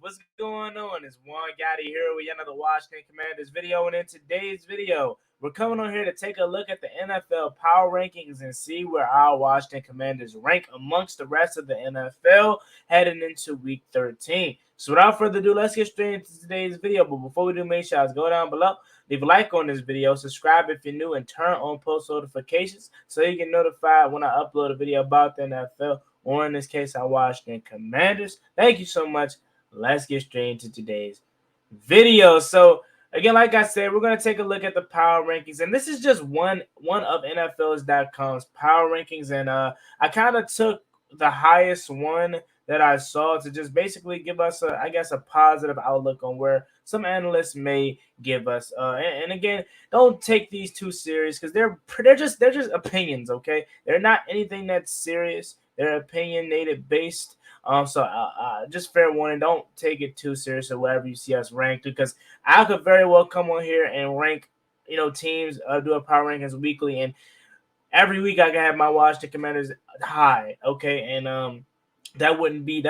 What's going on? It's Juan Gotti here with another Washington Commanders video. And in today's video, we're coming on here to take a look at the NFL power rankings and see where our Washington Commanders rank amongst the rest of the NFL heading into week 13. So without further ado, let's get straight into today's video. But before we do, make sure you go down below, leave a like on this video, subscribe if you're new, and turn on post notifications so you get notified when I upload a video about the NFL, or in this case, our Washington Commanders. Thank you so much. Let's get straight into today's video. So again, like I said, we're going to take a look at the power rankings, and this is just one of NFLs.com's power rankings, and I kind of took the highest one that I saw to just basically give us a positive outlook on where some analysts may give us. And again, don't take these too serious because they're just opinions, okay? They're not anything that's serious. They're opinionated based. So just fair warning, don't take it too serious or whatever you see us ranked, because I could very well come on here and rank, teams, do a power rankings weekly, and every week I can have my Washington Commanders high, okay, and that wouldn't be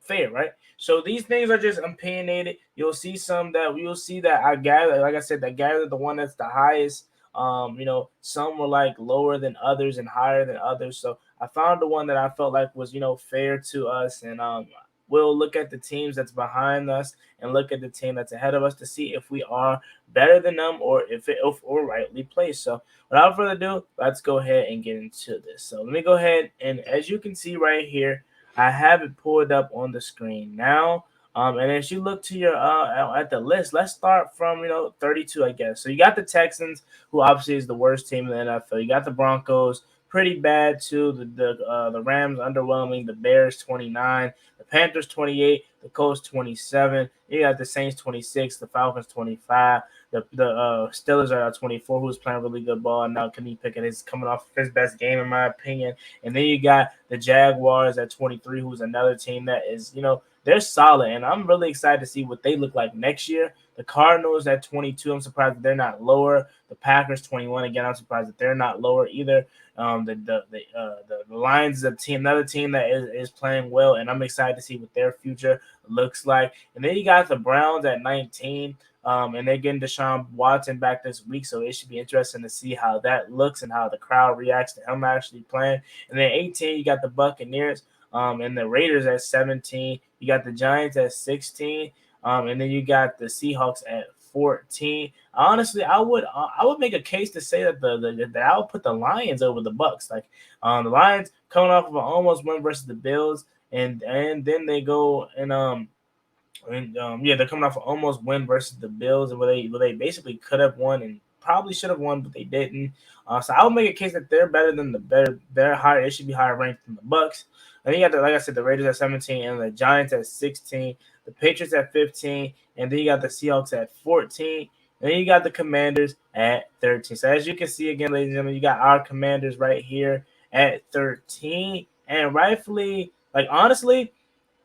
fair, right? So these things are just opinionated. You'll see that I gather, like I said, that gather the one that's the highest. Some were like lower than others and higher than others. So I found the one that I felt like was fair to us, and we'll look at the teams that's behind us and look at the team that's ahead of us to see if we are better than them or if we're rightly placed. So without further ado, let's go ahead and get into this. So let me go ahead, and as you can see right here, I have it pulled up on the screen now. And as you look to your at the list, let's start from 32, I guess. So you got the Texans, who obviously is the worst team in the NFL. You got the Broncos, pretty bad too. The Rams underwhelming. The Bears 29, the Panthers 28, the Colts 27. You got the Saints 26, the Falcons 25. The Steelers are at 24, who's playing really good ball. Now Kenny Pickett is coming off his best game, in my opinion. And then you got the Jaguars at 23, who's another team that is, they're solid. And I'm really excited to see what they look like next year. The Cardinals at 22, I'm surprised that they're not lower. The Packers 21, again, I'm surprised that they're not lower either. The Lions is another team that is playing well, and I'm excited to see what their future looks like. And then you got the Browns at 19. And they're getting Deshaun Watson back this week, so it should be interesting to see how that looks and how the crowd reacts to him actually playing. And then 18, you got the Buccaneers, and the Raiders at 17. You got the Giants at 16, and then you got the Seahawks at 14. Honestly, I would make a case to say that that I would put the Lions over the Bucs. Like the Lions coming off of an almost win versus the Bills, and then they go and they're coming off an almost win versus the Bills, and where they basically could have won and probably should have won, but they didn't. So I would make a case that they're better than they're higher. It should be higher ranked than the Bucs. And then you got like I said, the Raiders at 17 and the Giants at 16, the Patriots at 15, and then you got the Seahawks at 14, and then you got the Commanders at 13. So as you can see again, ladies and gentlemen, you got our Commanders right here at 13, and rightfully, like honestly,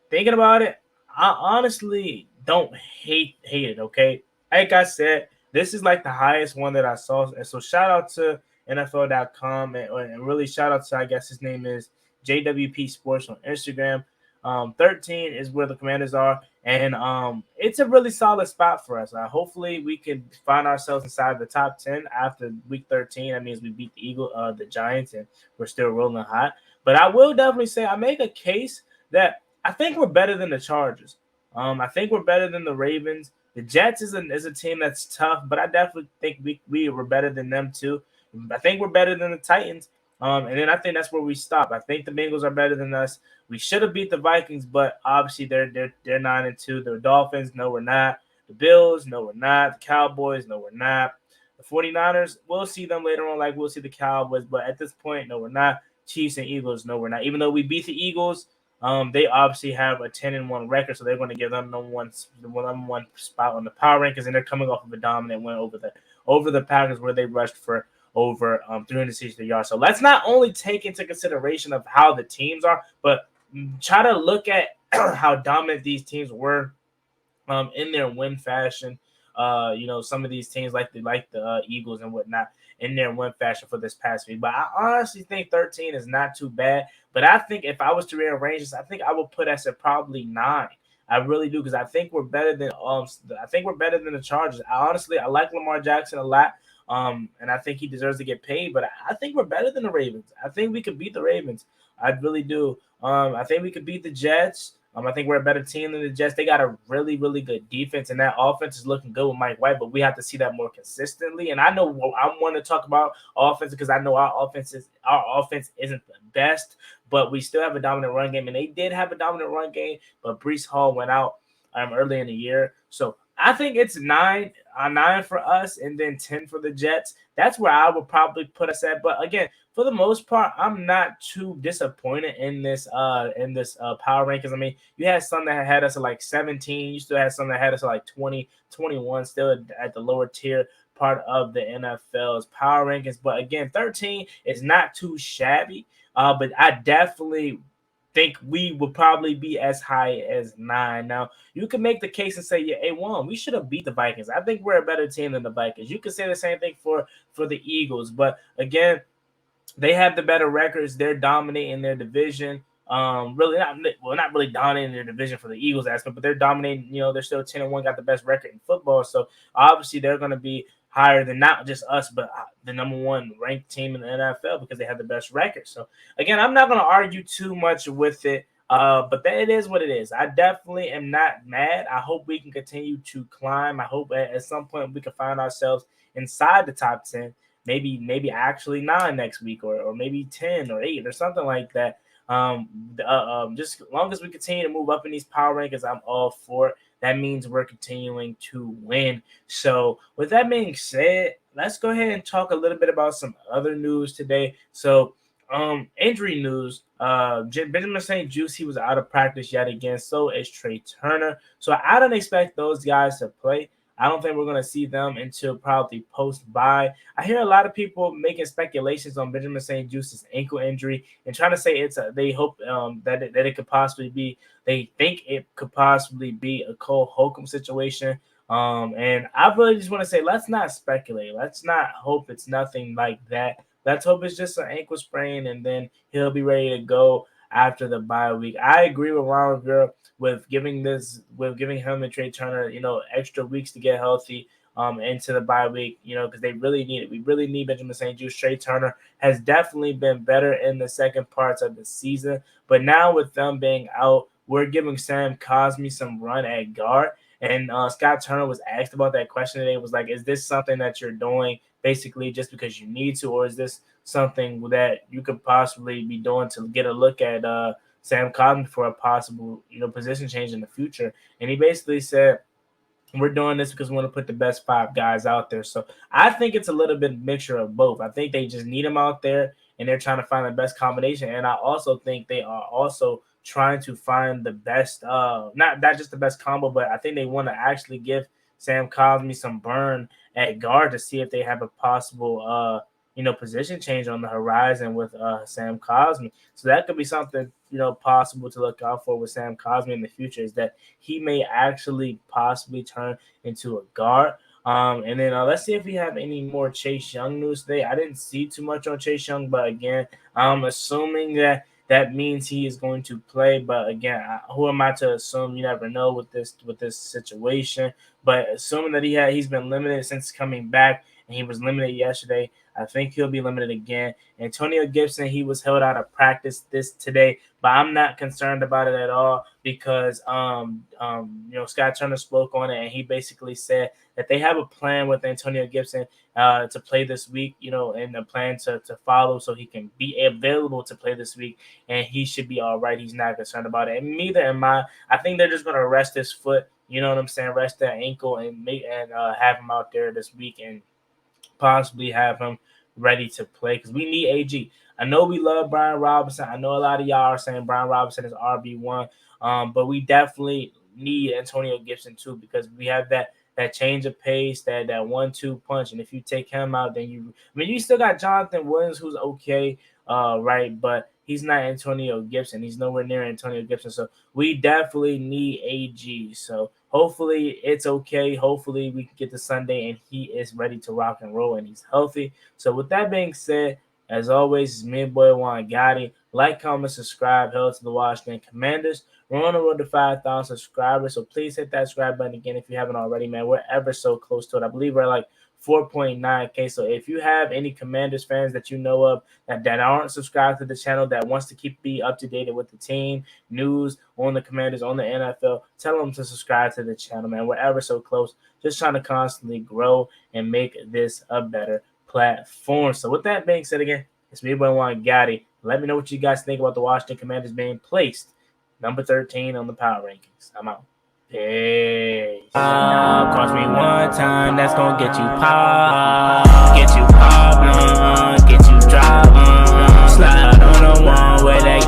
thinking about it, I honestly don't hate it, okay? Like I said, this is like the highest one that I saw. And so shout out to NFL.com and really shout out to, I guess his name is JWP Sports on Instagram. 13 is where the Commanders are, and it's a really solid spot for us. Hopefully we can find ourselves inside the top 10 after week 13. That means we beat the Giants, and we're still rolling hot. But I will definitely say I make a case that I think we're better than the Chargers. I think we're better than the Ravens. The Jets is a team that's tough, but I definitely think we were better than them too. I think we're better than the Titans. And then I think that's where we stop. I think the Bengals are better than us. We should have beat the Vikings, but obviously they're 9-2. The Dolphins, no, we're not. The Bills, no, we're not. The Cowboys, no, we're not. The 49ers, we'll see them later on, like we'll see the Cowboys, but at this point, no, we're not. Chiefs and Eagles, no, we're not. Even though we beat the Eagles, they obviously have a 10-1 record, so they're going to give them the number one spot on the power rankings, and they're coming off of a dominant win over the Packers, where they rushed for over 360 yards. So let's not only take into consideration of how the teams are, but try to look at how dominant these teams were in their win fashion. Some of these teams like the Eagles and whatnot in their win fashion for this past week. But I honestly think 13 is not too bad. But I think if I was to rearrange this, I think I would put us at probably 9. I really do, because I think we're better than the Chargers. I like Lamar Jackson a lot. And I think he deserves to get paid, but I think we're better than the Ravens. I think we could beat the Ravens. I really do. I think we could beat the Jets. I think we're a better team than the Jets. They got a really, really good defense, and that offense is looking good with Mike White, but we have to see that more consistently. And I know I want to talk about offense because I know our offense isn't the best, but we still have a dominant run game, and they did have a dominant run game, but Brees Hall went out early in the year. So I think it's nine for us, and then 10 for the Jets. That's where I would probably put us at. But again, for the most part, I'm not too disappointed in this power rankings. I mean, you had some that had us at like 17. You still had some that had us at like 20, 21, still at the lower tier part of the NFL's power rankings. But again, 13 is not too shabby. But I definitely think we would probably be as high as 9. Now, you can make the case and say, yeah, A1, we should have beat the Vikings. I think we're a better team than the Vikings. You could say the same thing for the Eagles. But again, they have the better records. They're dominating their division. Really not really dominating their division for the Eagles aspect, but they're dominating. They're still 10-1, got the best record in football. So obviously they're going to be higher than not just us, but the number one ranked team in the NFL because they have the best record. So again, I'm not going to argue too much with it. But it is what it is. I definitely am not mad. I hope we can continue to climb. I hope at some point we can find ourselves inside the top 10. Maybe actually 9 next week, or maybe 10 or 8 or something like that. Just as long as we continue to move up in these power rankings, I'm all for it. That means we're continuing to win. So with that being said, let's go ahead and talk a little bit about some other news today. So injury news. Benjamin St. Juice, he was out of practice yet again. So is Trey Turner. So I don't expect those guys to play. I don't think we're going to see them until probably post-bye. I hear a lot of people making speculations on Benjamin St. Juice's ankle injury and trying to say they hope that it could possibly be, they think it could possibly be a Cole Holcomb situation. And I really just want to say, let's not speculate. Let's not hope it's nothing like that. Let's hope it's just an ankle sprain, and then he'll be ready to go after the bye week. I agree with Ron Rivera with giving him and Trey Turner, extra weeks to get healthy into the bye week, because they really need it. We really need Benjamin St. Juice. Trey Turner has definitely been better in the second parts of the season, but now with them being out, we're giving Sam Cosmi some run at guard. And Scott Turner was asked about that question today. It was like, is this something that you're doing basically just because you need to, or is this something that you could possibly be doing to get a look at Sam Cosmi for a possible, position change in the future? And he basically said, we're doing this because we want to put the best 5 guys out there. So I think it's a little bit mixture of both. I think they just need them out there, and they're trying to find the best combination. And I also think they are also trying to find the best, not just the best combo, but I think they want to actually give Sam Cosmi some burn at guard to see if they have a possible, position change on the horizon with Sam Cosmi. So that could be something, possible to look out for with Sam Cosmi in the future, is that he may actually possibly turn into a guard. And then let's see if we have any more Chase Young news today. I didn't see too much on Chase Young, but again, I'm assuming that means he is going to play. But again, who am I to assume? You never know with this situation. But assuming that he's been limited since coming back, and he was limited yesterday, I think he'll be limited again. Antonio Gibson, he was held out of practice today, but I'm not concerned about it at all because Scott Turner spoke on it, and he basically said that they have a plan with Antonio Gibson to play this week, and a plan to follow so he can be available to play this week, and he should be all right. He's not concerned about it, and neither am I. I think they're just gonna rest his foot, you know what I'm saying, rest that ankle, and have him out there this week and possibly have him ready to play because we need AG. I know we love Brian Robinson. I know a lot of y'all are saying Brian Robinson is RB1, but we definitely need Antonio Gibson too because we have that change of pace, that 1-2 punch, and if you take him out, then you still got Jonathan Williams who's okay, right, but he's not Antonio Gibson. He's nowhere near Antonio Gibson, so we definitely need AG. So hopefully it's okay. Hopefully we can get to Sunday and he is ready to rock and roll and he's healthy. So with that being said, As always, it's me, boy Juan Gotti. Like, comment, subscribe. Hell to the Washington Commanders. We're on the road to 5,000 subscribers, so please hit that subscribe button again if you haven't already, man. We're ever so close to it. I believe we're like 4.9K. So if you have any Commanders fans that you know of that aren't subscribed to the channel, that wants to be up to date with the team, news on the Commanders, on the NFL, tell them to subscribe to the channel, man. We're ever so close. Just trying to constantly grow and make this a better platform. So with that being said, again, it's me, boy Juan Gotti. Let me know what you guys think about the Washington Commanders being placed number 13 on the power rankings. I'm out. Peace. Cost me one time, that's gonna get you pop, get you drop, slide on the one where that